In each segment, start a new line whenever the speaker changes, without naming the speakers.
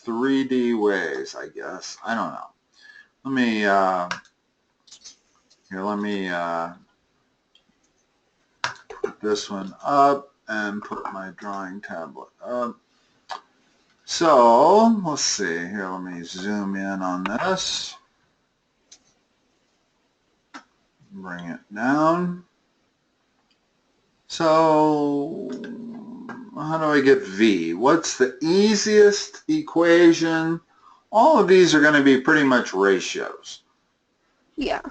3D ways, I guess. I don't know. Let me, here, let me put this one up and put my drawing tablet up. So, let's see. Here, let me zoom in on this. Bring it down. So, how do I get V? What's the easiest equation? All of these are going to be pretty much ratios.
Yeah.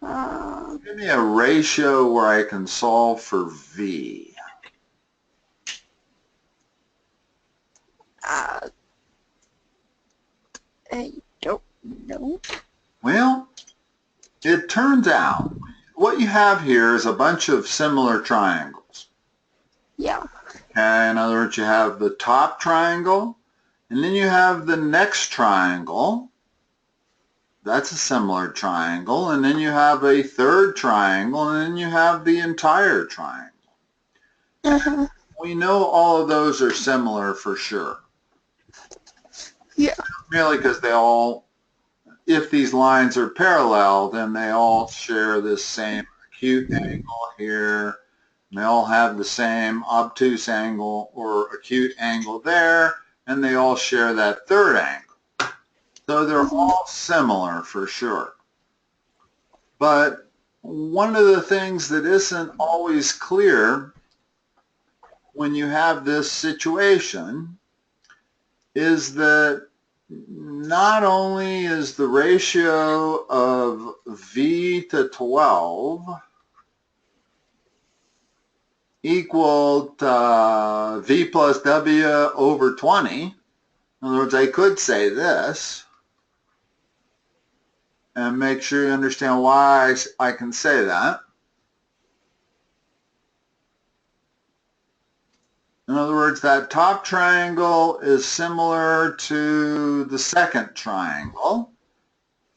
Give me a ratio where I can solve for V.
I don't know.
Well, it turns out what you have here is a bunch of similar triangles.
Yeah.
Okay, in other words, you have the top triangle, and then you have the next triangle. That's a similar triangle, and then you have a third triangle, and then you have the entire triangle.
Uh-huh.
We know all of those are similar for sure.
Yeah.
Merely because they all, if these lines are parallel, then they all share this same acute angle here. And they all have the same obtuse angle or acute angle there, and they all share that third angle. So they're all similar for sure. But one of the things that isn't always clear when you have this situation is that not only is the ratio of V to 12 equal to V plus W over 20, in other words, I could say this, and make sure you understand why I can say that. In other words, that top triangle is similar to the second triangle.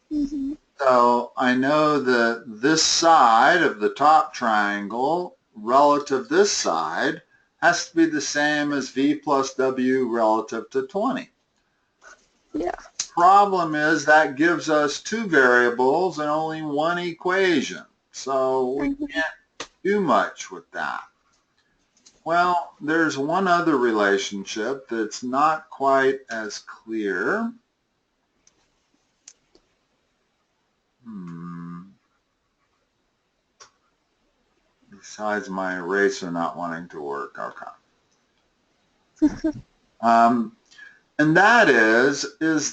Mm-hmm.
So I know that this side of the top triangle relative to this side has to be the same as V plus W relative to 20.
Yeah.
Problem is that gives us two variables and only one equation. So we can't do much with that. Well, there's one other relationship that's not quite as clear. Besides my eraser not wanting to work. Okay. And that is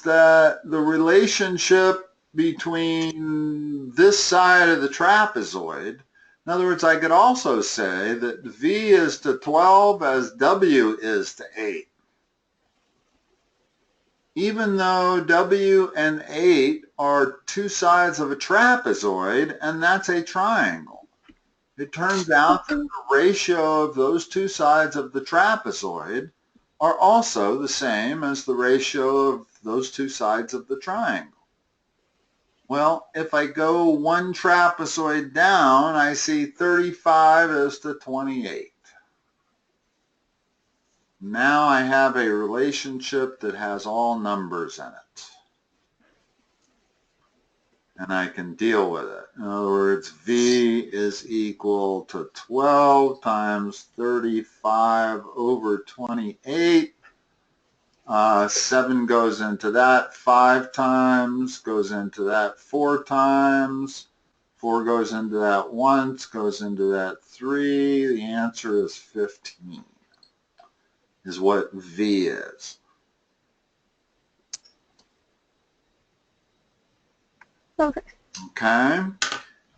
that the relationship between this side of the trapezoid, in other words, I could also say that V is to 12 as W is to 8. Even though W and 8 are two sides of a trapezoid, and that's a triangle. It turns out that the ratio of those two sides of the trapezoid are also the same as the ratio of those two sides of the triangle. Well, if I go one trapezoid down, I see 35 is to 28. Now I have a relationship that has all numbers in it. And I can deal with it. In other words, V is equal to 12 times 35 over 28. 7 goes into that 5 times, goes into that 4 times, 4 goes into that once, goes into that 3. The answer is 15, is what V is.
Okay.
Okay.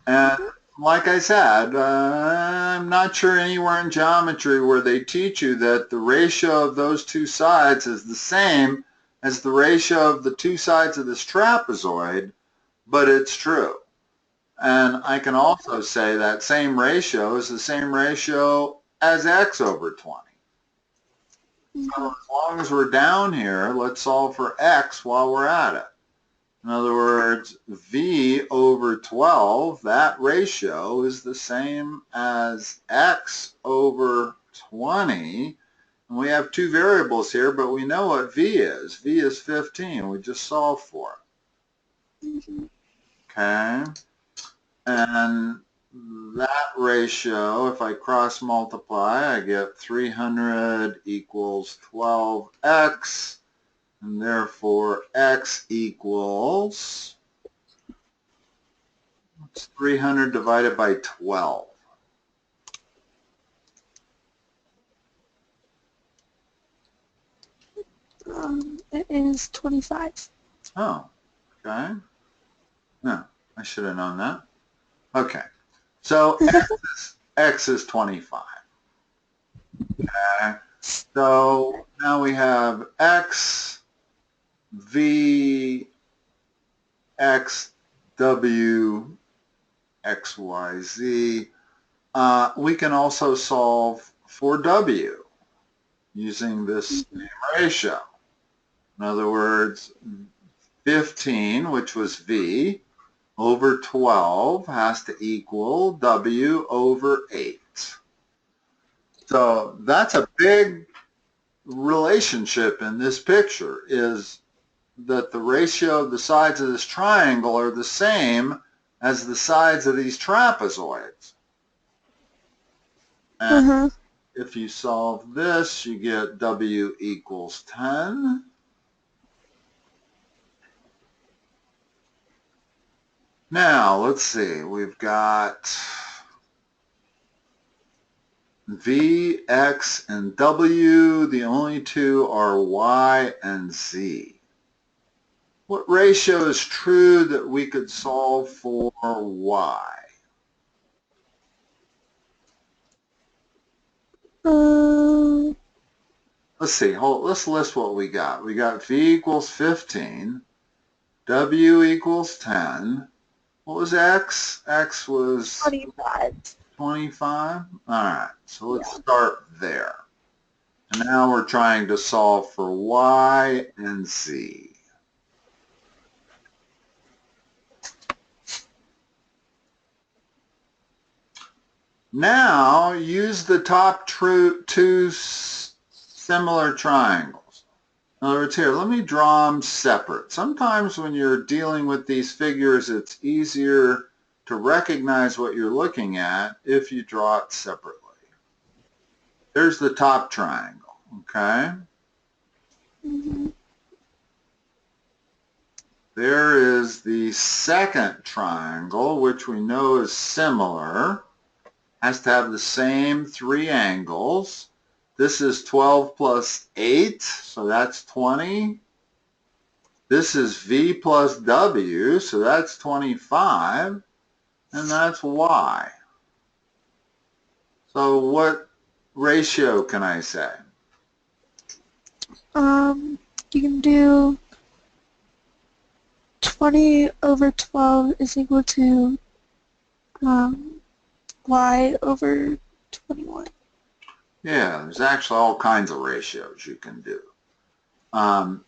And like I said, I'm not sure anywhere in geometry where they teach you that the ratio of those two sides is the same as the ratio of the two sides of this trapezoid, but it's true. And I can also say that same ratio is the same ratio as x over 20. So as long as we're down here, let's solve for x while we're at it. In other words, V over 12, that ratio is the same as x over 20, And we have two variables here, but we know what v is. V is 15. We just solved for it. Okay? And that ratio, if I cross multiply, I get 300 equals 12x, and therefore x equals, what's 300 divided by 12?
It is 25.
Oh, okay. No, I should have known that. Okay, so x is 25. Okay, so now we have x, v, x, w, x, y, z. We can also solve for w using this same ratio. In other words, 15, which was v, over 12 has to equal w over 8. So that's a big relationship in this picture, is that the ratio of the sides of this triangle are the same as the sides of these trapezoids. And if you solve this, you get w equals 10. Now, let's see. We've got v, x, and w. The only two are y and z. What ratio is true that we could solve for y? Let's see. Let's list what we got. We got v equals 15. W equals 10. What was x? X was
25.
25? All right, so let's start there. And now we're trying to solve for y and z. Now use the top two similar triangles. In other words, here, let me draw them separate. Sometimes when you're dealing with these figures, it's easier to recognize what you're looking at if you draw it separately. There's the top triangle, okay? There is the second triangle, which we know is similar. Has to have the same three angles. This is 12 plus 8, so that's 20. This is v plus w, so that's 25, and that's y. So what ratio can I say?
You can do 20 over 12 is equal to y over 21.
Yeah, there's actually all kinds of ratios you can do.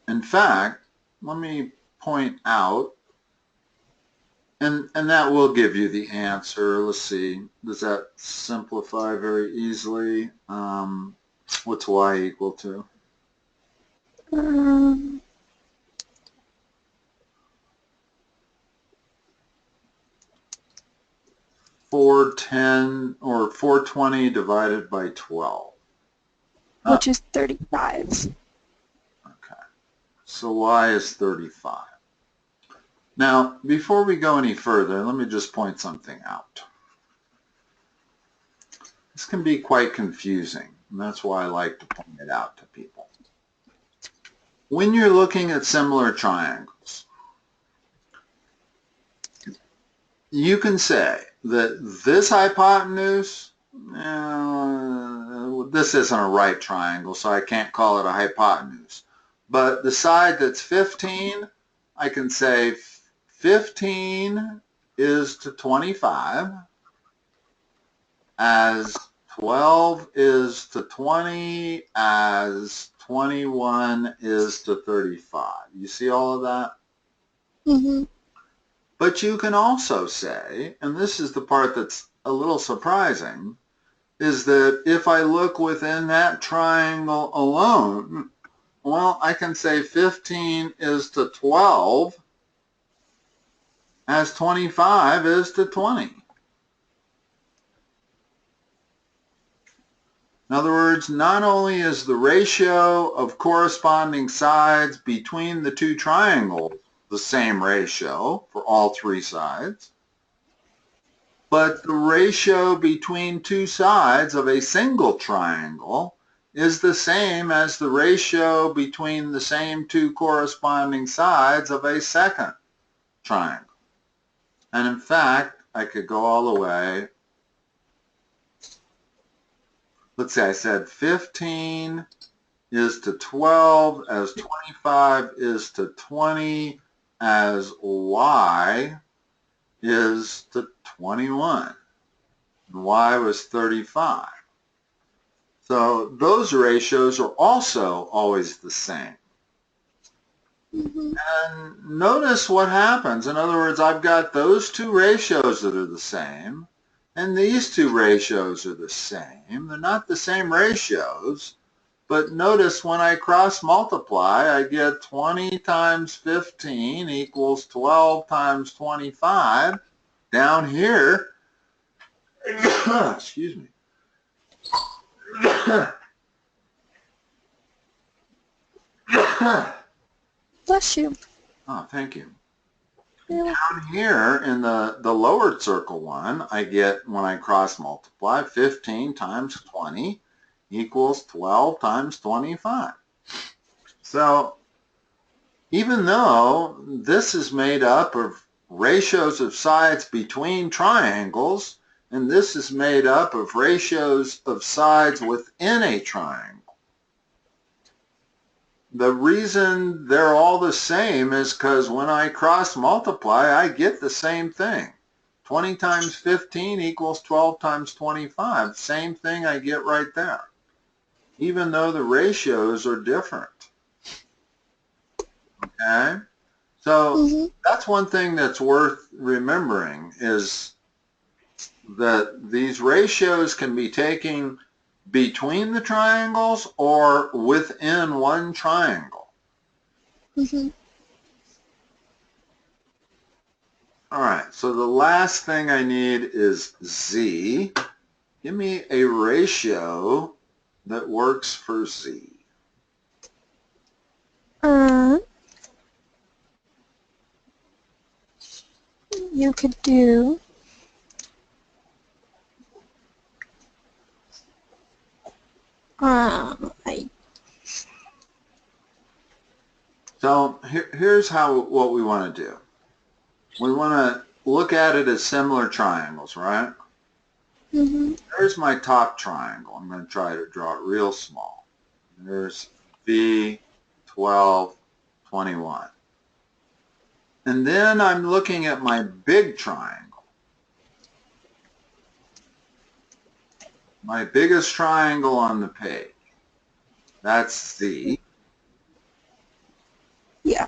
In fact, let me point out, and that will give you the answer. Let's see, does that simplify very easily? What's y equal to? 410 or 420 divided by 12.
Which is 35.
Okay, so y is 35. Now, before we go any further, let me just point something out. This can be quite confusing, and that's why I like to point it out to people. When you're looking at similar triangles, you can say that this hypotenuse, this isn't a right triangle, so I can't call it a hypotenuse. But the side that's 15, I can say 15 is to 25, as 12 is to 20, as 21 is to 35. You see all of that? But you can also say, and this is the part that's a little surprising, is that if I look within that triangle alone, well, I can say 15 is to 12 as 25 is to 20. In other words, not only is the ratio of corresponding sides between the two triangles the same ratio for all three sides, but the ratio between two sides of a single triangle is the same as the ratio between the same two corresponding sides of a second triangle. And in fact, I could go all the way. Let's say I said 15 is to 12 as 25 is to 20 as y is to 21. And y was 35. So those ratios are also always the same.
Mm-hmm.
And notice what happens. In other words, I've got those two ratios that are the same, and these two ratios are the same. They're not the same ratios, but notice when I cross multiply, I get 20 times 15 equals 12 times 25. Down here, excuse me.
Bless you.
Oh, thank you.
Yeah.
Down here in the lower circle one, I get, when I cross multiply, 15 times 20 equals 12 times 25. So even though this is made up of ratios of sides between triangles, and this is made up of ratios of sides within a triangle, the reason they're all the same is because when I cross multiply, I get the same thing. 20 times 15 equals 12 times 25. Same thing I get right there, even though the ratios are different. Okay? So that's one thing that's worth remembering, is that these ratios can be taken between the triangles or within one triangle.
Mm-hmm.
All right, so the last thing I need is z. Give me a ratio that works for z.
You could do
So here's what we want to do. We want to look at it as similar triangles, right?
Mm-hmm.
There's my top triangle. I'm going to try to draw it real small. There's B, 12, 21. And then I'm looking at my big triangle. My biggest triangle on the page. That's Z.
Yeah.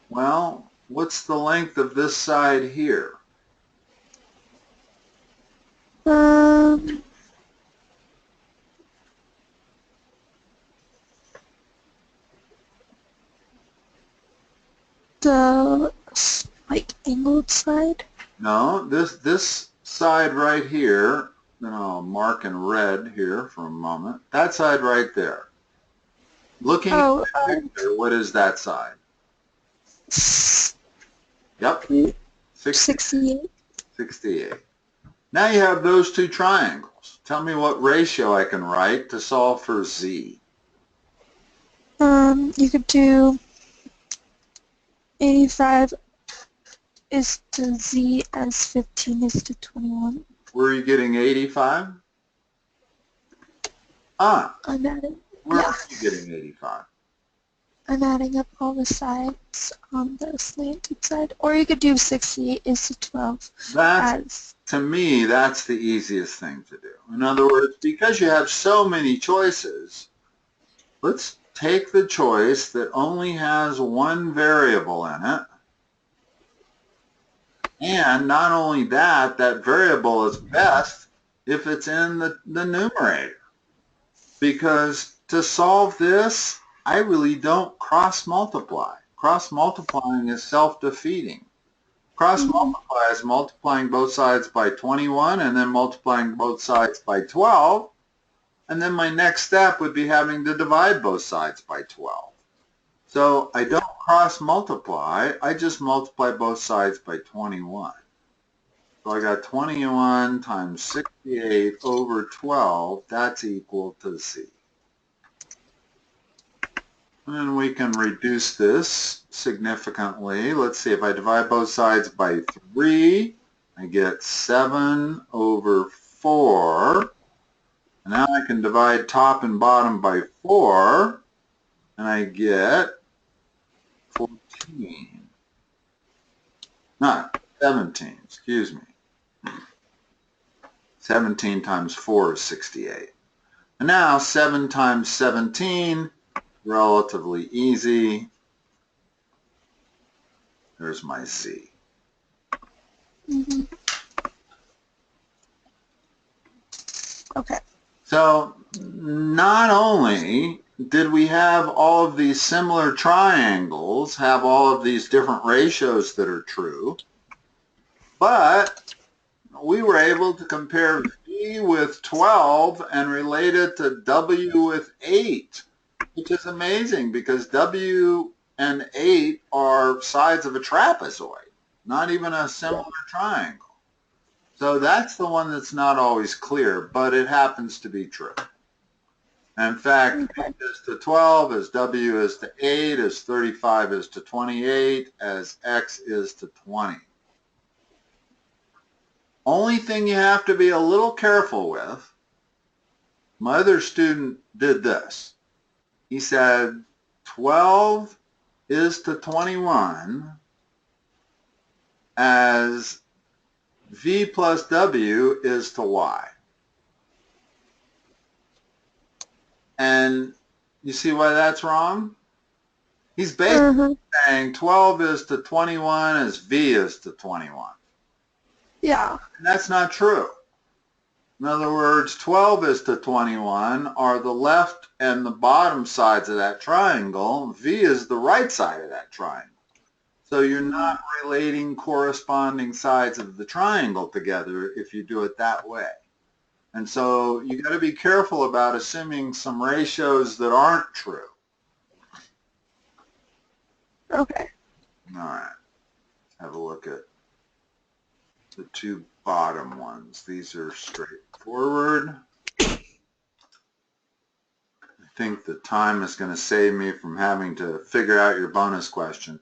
Well, what's the length of this side here?
The angled side.
No, this side right here, then I'll mark in red here for a moment. That side right there. Looking at the picture, what is that side? Yep.
68.
68. Now you have those two triangles. Tell me what ratio I can write to solve for z.
You could do 85 is to z as 15 is to 21.
Where are you getting 85?
I'm adding.
Where are you getting 85?
I'm adding up all the sides on the slanted side. Or you could do 68 is to 12.
To me, that's the easiest thing to do. In other words, because you have so many choices, let's take the choice that only has one variable in it. And not only that, that variable is best if it's in the numerator. Because to solve this, I really don't cross multiply. Cross multiplying is self-defeating. Cross multiply is multiplying both sides by 21 and then multiplying both sides by 12. And then my next step would be having to divide both sides by 12. So I don't cross multiply, I just multiply both sides by 21. So I got 21 times 68 over 12, that's equal to C. And then we can reduce this significantly. Let's see, if I divide both sides by 3, I get 7 over 4. And now I can divide top and bottom by 4, and I get 14. Not 17, excuse me. 17 times 4 is 68. And now 7 times 17, relatively easy. There's my C.
Okay.
So not only did we have all of these similar triangles, have all of these different ratios that are true, but we were able to compare V with 12 and relate it to W with 8, which is amazing because W and 8 are sides of a trapezoid, not even a similar triangle. So that's the one that's not always clear, but it happens to be true. In fact, V is to 12, as W is to 8, as 35 is to 28, as X is to 20. Only thing you have to be a little careful with, my other student did this. He said 12 is to 21 as V plus W is to Y. And you see why that's wrong? He's basically saying 12 is to 21 as V is to 21.
Yeah.
And that's not true. In other words, 12 is to 21 are the left and the bottom sides of that triangle. V is the right side of that triangle. So you're not relating corresponding sides of the triangle together if you do it that way. And so you got to be careful about assuming some ratios that aren't true.
Okay.
All right. Have a look at the two bottom ones. These are straightforward. I think the time is going to save me from having to figure out your bonus question.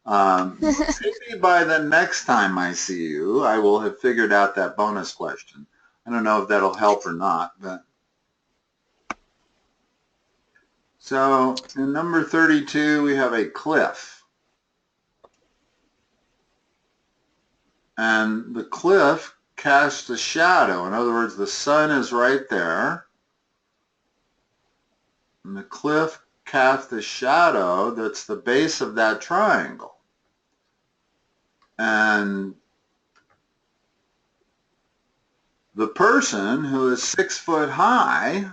Maybe by the next time I see you, I will have figured out that bonus question. I don't know if that'll help or not, but so in number 32 we have a cliff, and the cliff casts a shadow. In other words, the sun is right there, and the cliff casts a shadow that's the base of that triangle. And the person who is 6 foot high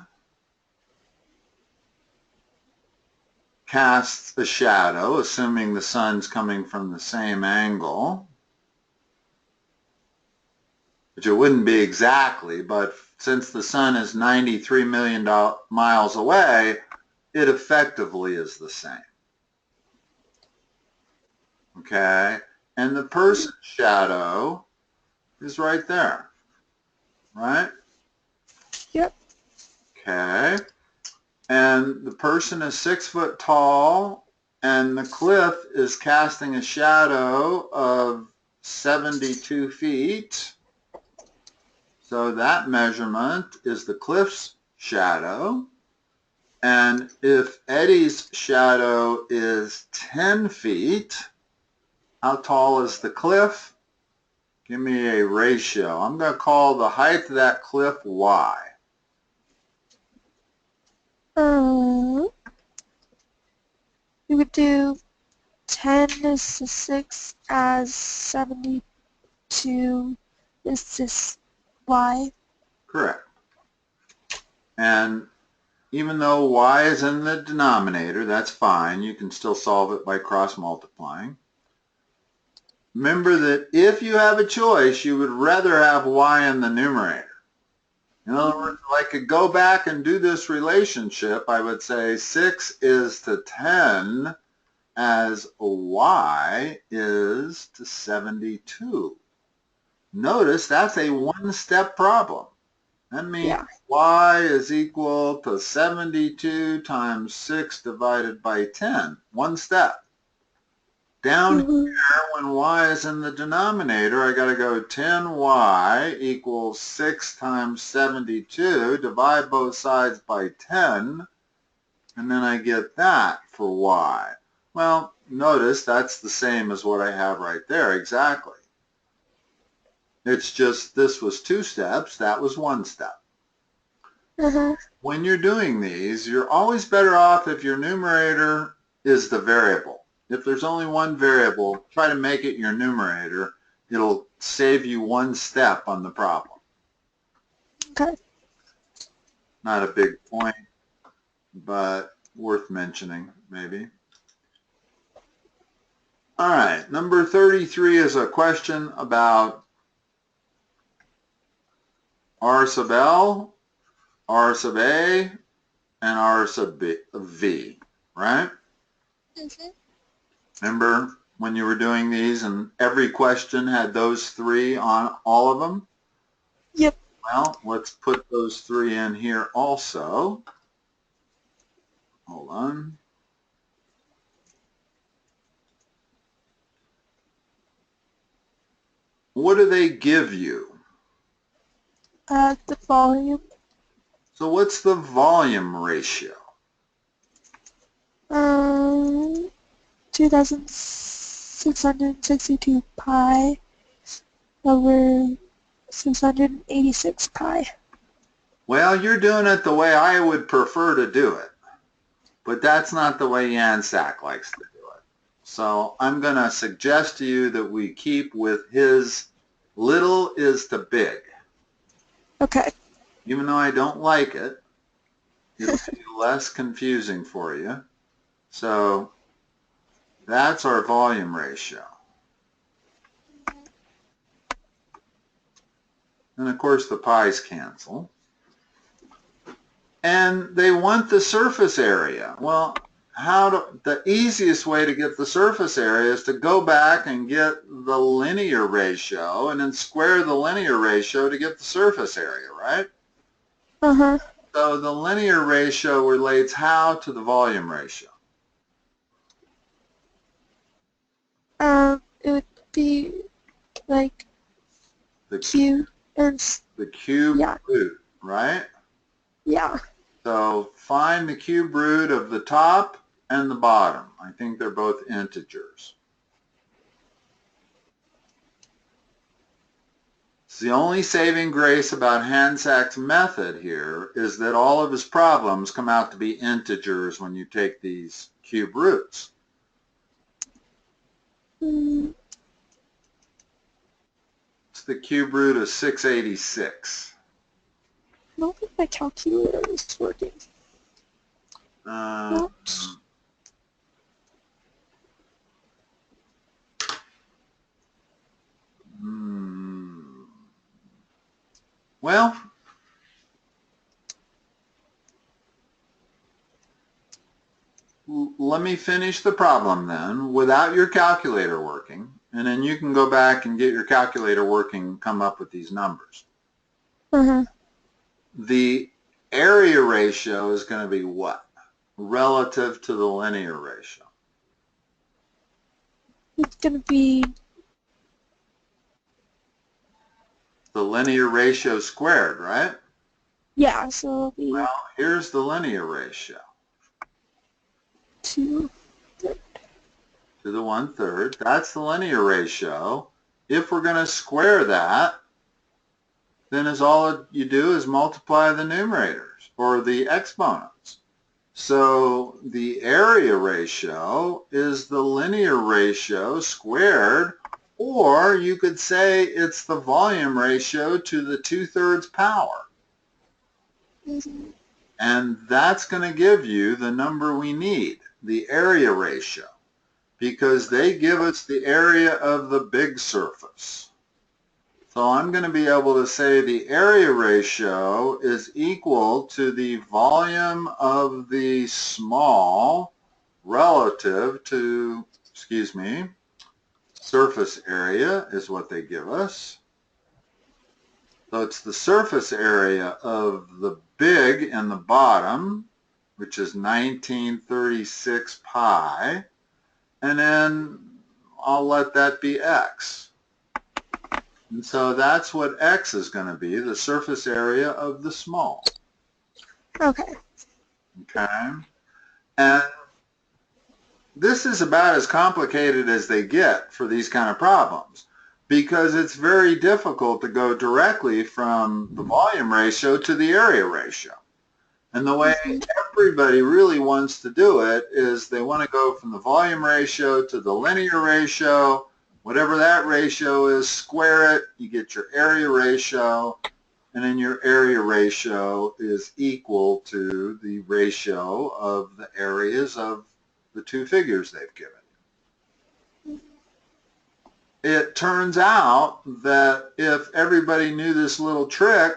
casts a shadow, assuming the sun's coming from the same angle, which it wouldn't be exactly, but since the sun is 93 million miles away, it effectively is the same. Okay? And the person's shadow is right there. Right?
Yep.
Okay. And the person is 6 foot tall, and the cliff is casting a shadow of 72 feet. So that measurement is the cliff's shadow. And if Eddie's shadow is 10 feet, how tall is the cliff? Give me a ratio. I'm going to call the height of that cliff Y.
We would do 10 is to 6 as 72 is to Y.
Correct. And even though y is in the denominator, that's fine. You can still solve it by cross-multiplying. Remember that if you have a choice, you would rather have y in the numerator. In other words, if I could go back and do this relationship, I would say 6 is to 10 as y is to 72. Notice that's a one-step problem. That means y is equal to 72 times 6 divided by 10. One step. Down here, when y is in the denominator, I got to go 10y equals 6 times 72, divide both sides by 10, and then I get that for y. Well, notice that's the same as what I have right there, exactly. It's just this was 2 steps, that was 1 step. When you're doing these, you're always better off if your numerator is the variable. If there's only one variable, try to make it your numerator. It'll save you 1 step on the problem.
Okay.
Not a big point, but worth mentioning, maybe. All right, number 33 is a question about R sub L, R sub A, and R sub V, right? Remember when you were doing these and every question had those 3 on all of them?
Yep.
Well, let's put those 3 in here also. Hold on. What do they give you?
The volume.
So what's the volume ratio?
2,662 pi over 686 pi.
Well, you're doing it the way I would prefer to do it, but that's not the way Yansack likes to do it. So I'm going to suggest to you that we keep with his little is to big.
Okay.
Even though I don't like it, it'll be less confusing for you. So that's our volume ratio. And of course the pi's cancel. And they want the surface area. Well, the easiest way to get the surface area is to go back and get the linear ratio and then square the linear ratio to get the surface area, right? So the linear ratio relates how to the volume ratio?
It would be like
The
cube
root, right?
Yeah.
So find the cube root of the top and the bottom. I think they're both integers. The only saving grace about Yansack's method here is that all of his problems come out to be integers when you take these cube roots. It's the cube root of 686.
I don't think my calculator is working.
Well, let me finish the problem then without your calculator working, and then you can go back and get your calculator working and come up with these numbers. The area ratio is going to be what? Relative to the linear ratio.
It's going to be
the linear ratio squared, right?
Yeah, so it'll be
Well, here's the linear ratio.
2/3.
To the 1/3. That's the linear ratio. If we're going to square that, then all you do is multiply the numerators or the exponents. So the area ratio is the linear ratio squared, or you could say it's the volume ratio to the 2/3 power.
Mm-hmm.
And that's going to give you the number we need, the area ratio, because they give us the area of the big surface. So I'm going to be able to say the area ratio is equal to the volume of the small relative to, surface area is what they give us. So it's the surface area of the big in the bottom, which is 1936 pi, and then I'll let that be x. And so that's what x is going to be, the surface area of the small.
Okay.
Okay? And this is about as complicated as they get for these kind of problems, because it's very difficult to go directly from the volume ratio to the area ratio. And the way
Mm-hmm.
everybody really wants to do it is they want to go from the volume ratio to the linear ratio. Whatever that ratio is, square it, you get your area ratio, and then your area ratio is equal to the ratio of the areas of the two figures they've given. It turns out that if everybody knew this little trick,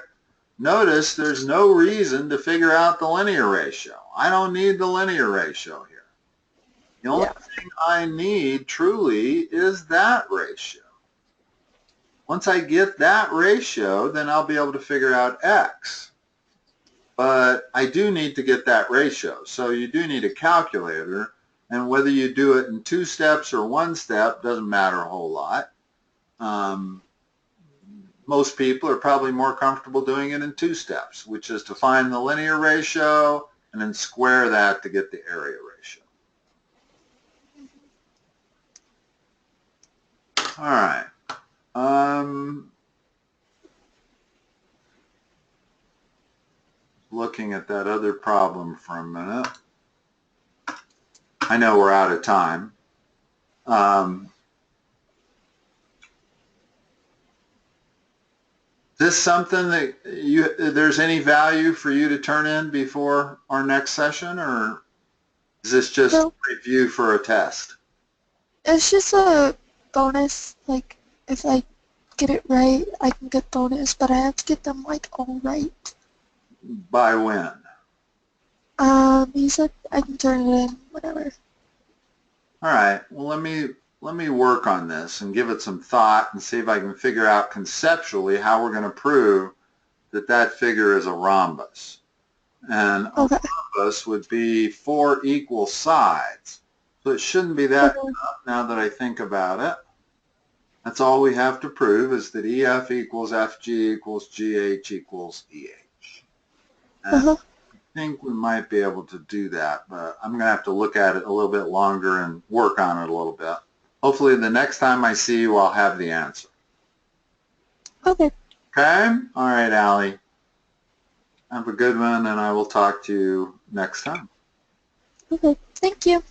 notice there's no reason to figure out the linear ratio. I don't need the linear ratio here. The only
Yeah.
thing I need truly is that ratio. Once I get that ratio, then I'll be able to figure out x. But I do need to get that ratio. So you do need a calculator, and whether you do it in 2 steps or 1 step doesn't matter a whole lot. Most people are probably more comfortable doing it in 2 steps, which is to find the linear ratio and then square that to get the area ratio. All right. Looking at that other problem for a minute. I know we're out of time. Is this something that there's any value for you to turn in before our next session, or is this just
No,
review for a test?
it's just a bonus. Like, if I get it right, I can get bonus, but I have to get them, like, all right.
By when?
He said I can turn it in whenever.
All right. Well, let me work on this and give it some thought and see if I can figure out conceptually how we're going to prove that that figure is a rhombus. And a
Okay.
rhombus would be 4 equal sides. So it shouldn't be that tough now that I think about it. That's all we have to prove is that EF equals FG equals GH equals EH. And
Uh-huh.
I think we might be able to do that, but I'm going to have to look at it a little bit longer and work on it a little bit. Hopefully the next time I see you, I'll have the answer.
Okay.
Okay? All right, Allie. Have a good one, and I will talk to you next time.
Okay. Thank you.